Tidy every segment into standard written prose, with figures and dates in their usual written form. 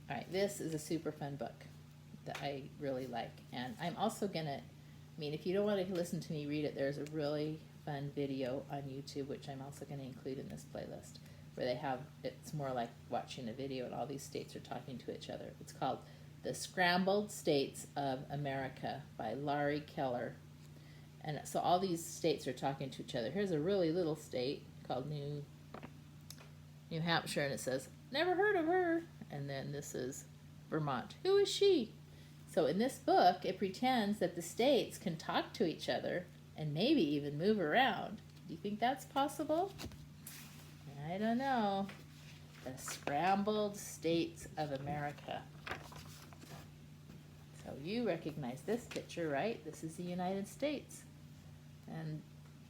All right, this is a super fun book that I really like. And I'm also going to, I mean, if you don't want to listen to me read it, there's a really fun video on YouTube, which I'm also going to include in this playlist, where they have, it's more like watching a video and all these states are talking to each other. It's called The Scrambled States of America by Laurie Keller. And so all these states are talking to each other. Here's a really little state called New Hampshire, and it says, never heard of her. And then this is Vermont. Who is she? So in this book, it pretends that the states can talk to each other and maybe even move around. Do you think that's possible? I don't know. The Scrambled States of America. So you recognize this picture, right? This is the United States. And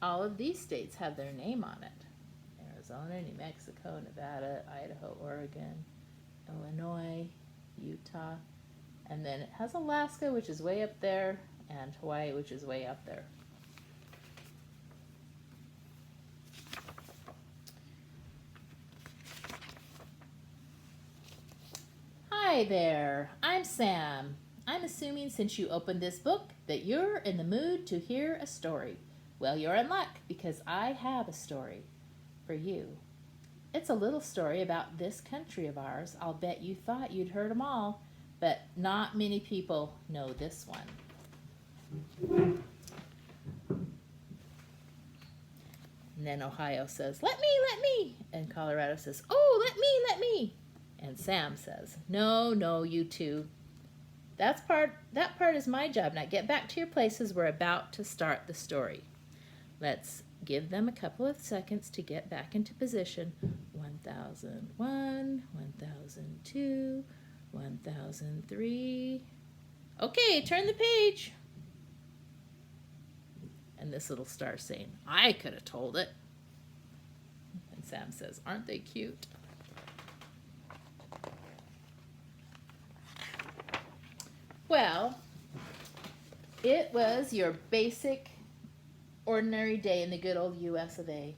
all of these states have their name on it. Arizona, New Mexico, Nevada, Idaho, Oregon, Illinois, Utah, and then it has Alaska, which is way up there, and Hawaii, which is way up there. Hi there, I'm Sam. I'm assuming since you opened this book that you're in the mood to hear a story. Well, you're in luck because I have a story for you. It's a little story about this country of ours. I'll bet you thought you'd heard them all, but not many people know this one. And then Ohio says, let me. And Colorado says, oh, let me. And Sam says, no, you two. That part is my job. Now get back to your places. We're about to start the story. Let's give them a couple of seconds to get back into position. 1001, 1002, 1003. Okay, turn the page. And this little star saying, I could have told it. And Sam says, aren't they cute? Well, it was your basic, ordinary day in the good old US of A.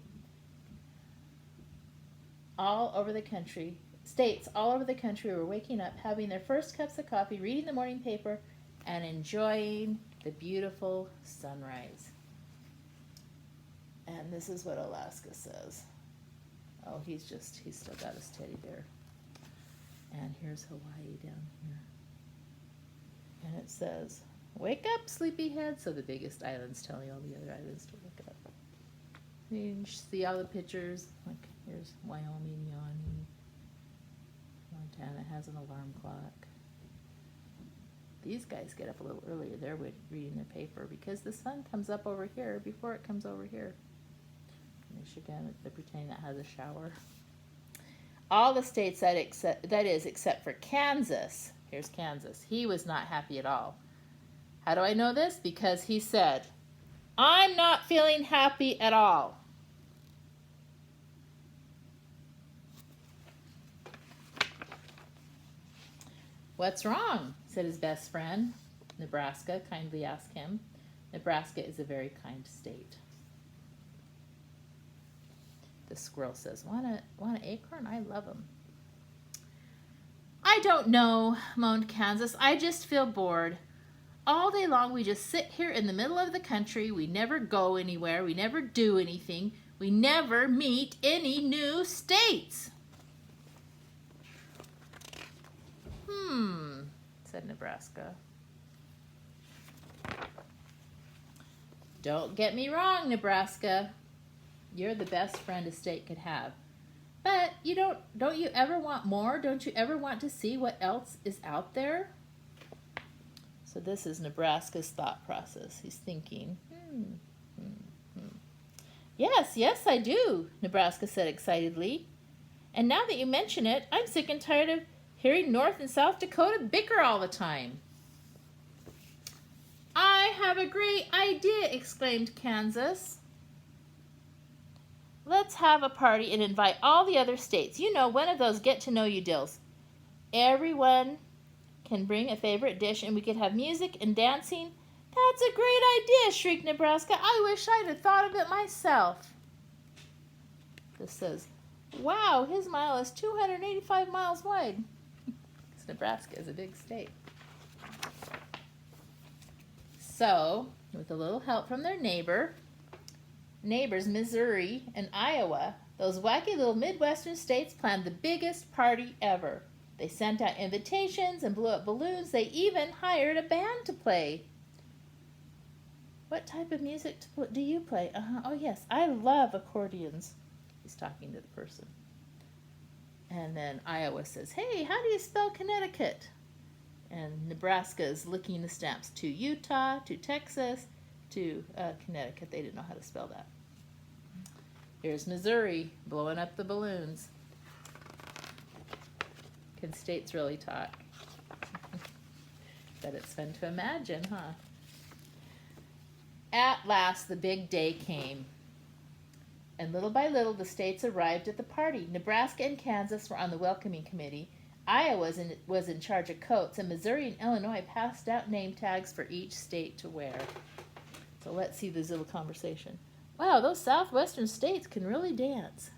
All over the country, states all over the country were waking up, having their first cups of coffee, reading the morning paper, and enjoying the beautiful sunrise. And this is what Alaska says. Oh, he's still got his teddy bear. And here's Hawaii down here. And it says, wake up, sleepyhead. So the biggest island's telling all the other islands to wake up. You see all the pictures. Like here's Wyoming yawning. Montana has an alarm clock. These guys get up a little earlier. They're reading their paper because the sun comes up over here before it comes over here. Michigan, they're pretending that has a shower. All the states except for Kansas. Here's Kansas. He was not happy at all. How do I know this? Because he said, I'm not feeling happy at all. What's wrong? Said his best friend. Nebraska kindly asked him. Nebraska is a very kind state. The squirrel says, want an acorn? I love them. I don't know, moaned Kansas. I just feel bored. All day long we just sit here in the middle of the country. We never go anywhere. We never do anything. We never meet any new states. Said Nebraska. Don't get me wrong, Nebraska. You're the best friend a state could have. But don't you ever want more? Don't you ever want to see what else is out there? So this is Nebraska's thought process. He's thinking, Yes, I do, Nebraska said excitedly. And now that you mention it, I'm sick and tired of hearing North and South Dakota bicker all the time. I have a great idea, exclaimed Kansas. Let's have a party and invite all the other states. You know, one of those get-to-know-you deals. Everyone can bring a favorite dish and we could have music and dancing. That's a great idea, shrieked Nebraska. I wish I'd have thought of it myself. This says, wow, his mile is 285 miles wide. because Nebraska is a big state. So, with a little help from their neighbors, Missouri and Iowa, those wacky little Midwestern states planned the biggest party ever. They sent out invitations and blew up balloons. They even hired a band to play. What type of music do you play? Oh, yes, I love accordions. He's talking to the person. And then Iowa says, hey, how do you spell Connecticut? And Nebraska is licking the stamps to Utah, to Texas, to Connecticut. They didn't know how to spell that. Here's Missouri blowing up the balloons. Can states really talk? But it's fun to imagine, huh? At last, the big day came. And little by little, the states arrived at the party. Nebraska and Kansas were on the welcoming committee. Iowa was in charge of coats, and Missouri and Illinois passed out name tags for each state to wear. So let's see this little conversation. Wow, those southwestern states can really dance.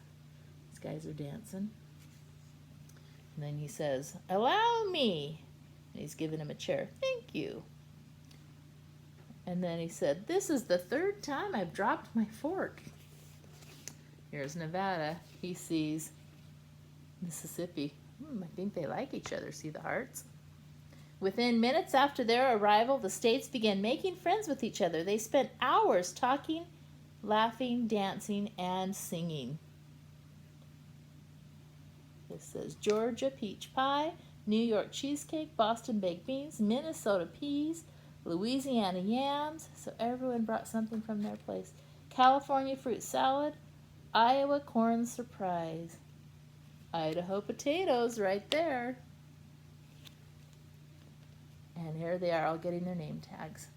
These guys are dancing. And then he says, allow me. And he's giving him a chair. Thank you. And then he said, this is the third time I've dropped my fork. Here's Nevada. He sees Mississippi. I think they like each other. See the hearts? Within minutes after their arrival, the states began making friends with each other. They spent hours talking, laughing, dancing, and singing. This says Georgia peach pie, New York cheesecake, Boston baked beans, Minnesota peas, Louisiana yams. So everyone brought something from their place. California fruit salad, Iowa corn surprise. Idaho potatoes right there. And here they are all getting their name tags.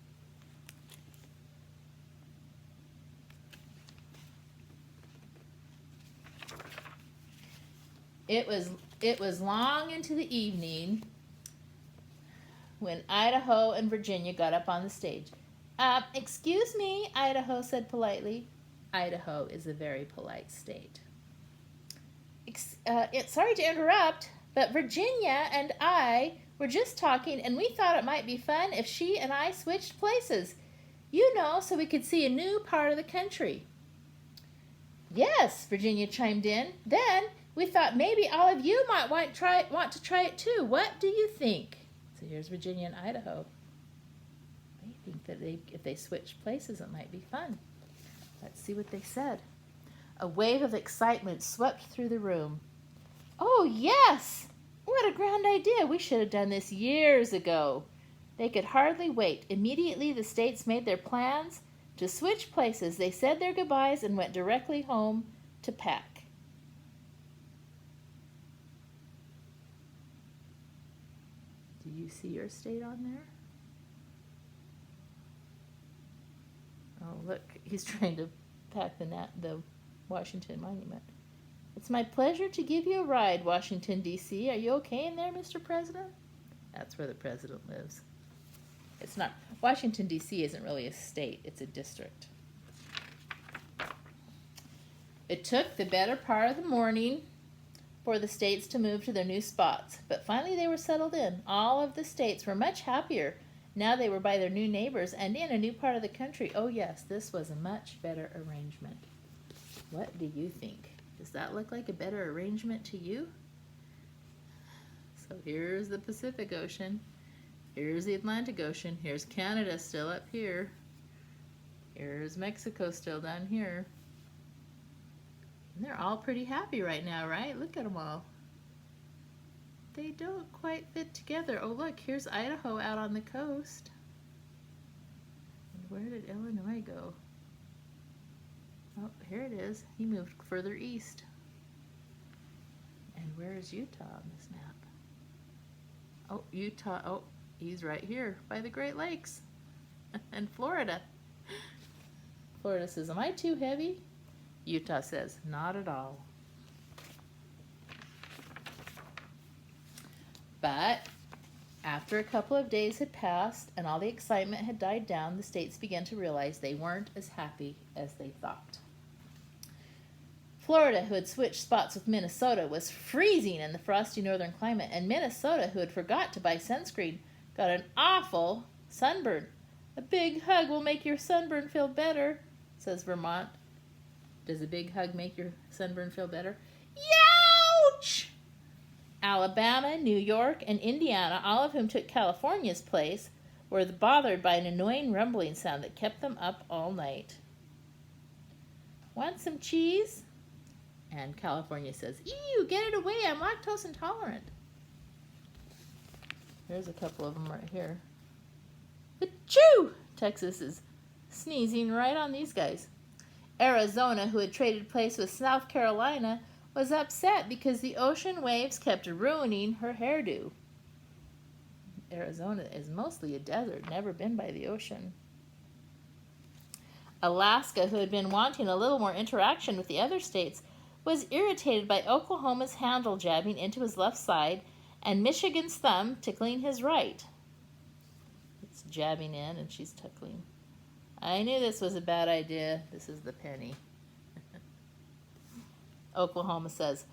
It was long into the evening when Idaho and Virginia got up on the stage. Excuse me, Idaho said politely. Idaho is a very polite state. Sorry to interrupt, but Virginia and I were just talking, and we thought it might be fun if she and I switched places. You know, so we could see a new part of the country. Yes, Virginia chimed in. Then we thought maybe all of you might want to try it too. What do you think? So here's Virginia and Idaho. They think that if they switch places, it might be fun. Let's see what they said. A wave of excitement swept through the room. Oh, yes! What a grand idea! We should have done this years ago. They could hardly wait. Immediately, the states made their plans to switch places. They said their goodbyes and went directly home to pack. Do you see your state on there? Oh, look, he's trying to pack the Washington Monument. It's my pleasure to give you a ride, Washington, D.C. Are you okay in there, Mr. President? That's where the president lives. It's not, Washington, D.C. isn't really a state, it's a district. It took the better part of the morning for the states to move to their new spots, but finally they were settled in. All of the states were much happier. Now they were by their new neighbors and in a new part of the country. Oh yes, this was a much better arrangement. What do you think? Does that look like a better arrangement to you? So here's the Pacific Ocean. Here's the Atlantic Ocean. Here's Canada still up here. Here's Mexico still down here. And they're all pretty happy right now, right? Look at them all. They don't quite fit together. Oh, look, here's Idaho out on the coast. And where did Illinois go? Oh, here it is. He moved further east. And where is Utah on this map? Oh, Utah. Oh, he's right here by the Great Lakes. And Florida. Florida says, am I too heavy? Utah says, not at all. But after a couple of days had passed and all the excitement had died down, the states began to realize they weren't as happy as they thought. Florida, who had switched spots with Minnesota, was freezing in the frosty northern climate, and Minnesota, who had forgot to buy sunscreen, got an awful sunburn. A big hug will make your sunburn feel better, says Vermont. Does a big hug make your sunburn feel better? Youch! Alabama, New York, and Indiana, all of whom took California's place, were bothered by an annoying rumbling sound that kept them up all night. Want some cheese? And California says, ew, get it away, I'm lactose intolerant. There's a couple of them right here. Achoo! Texas is sneezing right on these guys. Arizona, who had traded place with South Carolina, was upset because the ocean waves kept ruining her hairdo. Arizona is mostly a desert, never been by the ocean. Alaska, who had been wanting a little more interaction with the other states, was irritated by Oklahoma's handle jabbing into his left side and Michigan's thumb tickling his right. It's jabbing in and she's tickling. I knew this was a bad idea. This is the penny. Oklahoma says,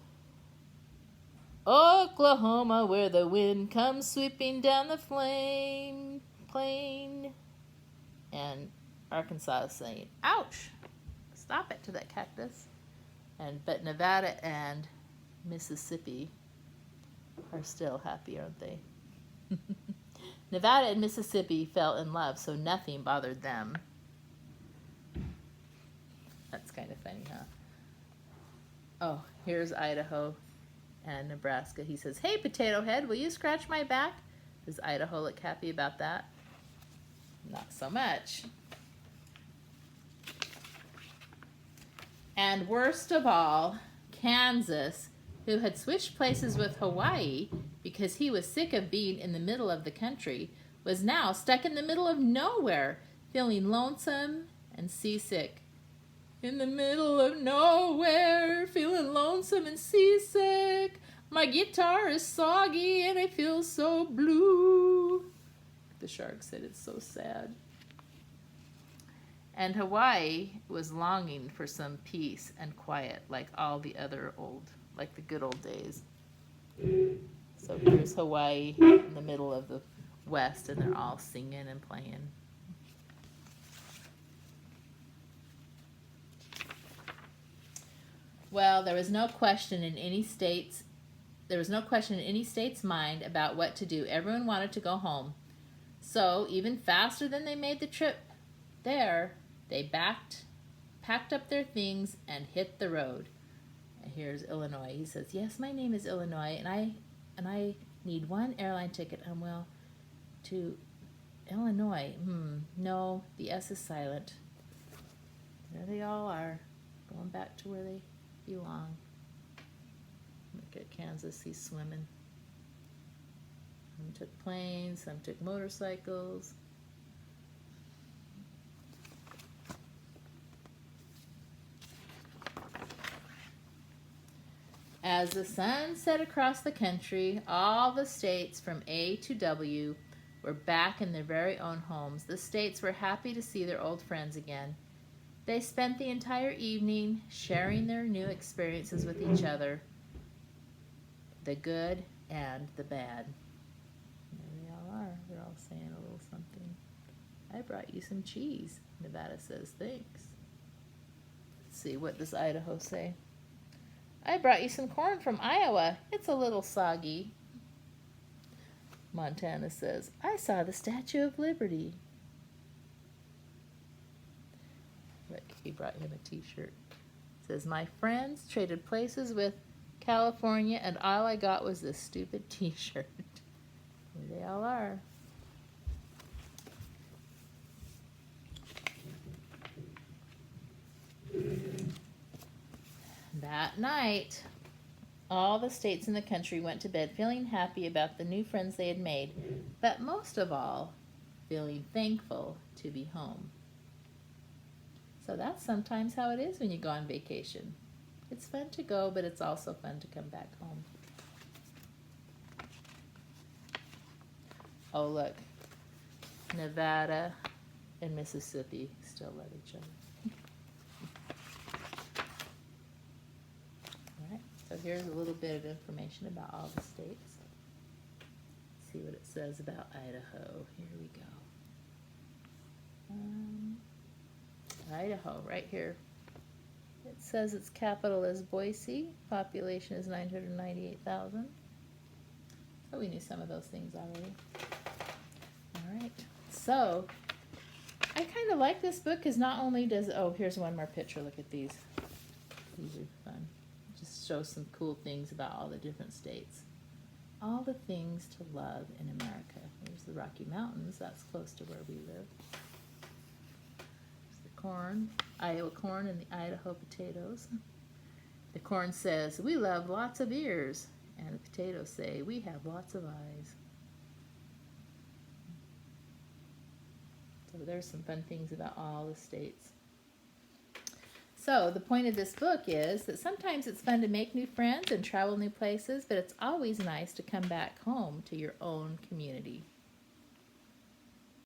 Oklahoma, where the wind comes sweeping down the flame plain. And Arkansas is saying, ouch, stop it to that cactus. But Nevada and Mississippi are still happy, aren't they? Nevada and Mississippi fell in love, so nothing bothered them. That's kind of funny, huh? Oh, here's Idaho and Nebraska. He says, hey, Potato Head, will you scratch my back? Does Idaho look happy about that? Not so much. And worst of all, Kansas, who had switched places with Hawaii because he was sick of being in the middle of the country, was now stuck in the middle of nowhere, feeling lonesome and seasick. In the middle of nowhere, feeling lonesome and seasick. My guitar is soggy and I feel so blue. The shark said it's so sad. And Hawaii was longing for some peace and quiet like all the other like the good old days. So here's Hawaii in the middle of the West and they're all singing and playing. Well, there was no question in any state's mind about what to do. Everyone wanted to go home. So, even faster than they made the trip there, they packed up their things and hit the road. And here's Illinois. He says, "Yes, my name is Illinois, and I need one airline ticket. To Illinois. No, the S is silent. There they all are, going back to where they belong." Look at Kansas, he's swimming. Some took planes, some took motorcycles. As the sun set across the country, all the states from A to W were back in their very own homes. The states were happy to see their old friends again. They spent the entire evening sharing their new experiences with each other, the good and the bad. There they all are. They're all saying a little something. I brought you some cheese. Nevada says, thanks. Let's see, what does Idaho say? I brought you some corn from Iowa. It's a little soggy. Montana says, I saw the Statue of Liberty. Look, he brought him a t-shirt. It says, my friends traded places with California and all I got was this stupid t-shirt. Here they all are. That night, all the states in the country went to bed feeling happy about the new friends they had made, but most of all, feeling thankful to be home. So that's sometimes how it is when you go on vacation. It's fun to go, but it's also fun to come back home. Oh, look. Nevada and Mississippi still love each other. here's a little bit of information about all the states. See what it says about Idaho. Here we go. Idaho, right here. It says its capital is Boise. Population is 998,000. So we knew some of those things already. All right. So I kind of like this book because not only does, oh, here's one more picture. Look at these. These are fun. It just shows some cool things about all the different states. All the things to love in America. There's the Rocky Mountains. That's close to where we live. There's the corn, Iowa corn, and the Idaho potatoes. The corn says, we love lots of ears. And the potatoes say, we have lots of eyes. So there's some fun things about all the states. So the point of this book is that sometimes it's fun to make new friends and travel new places, but it's always nice to come back home to your own community.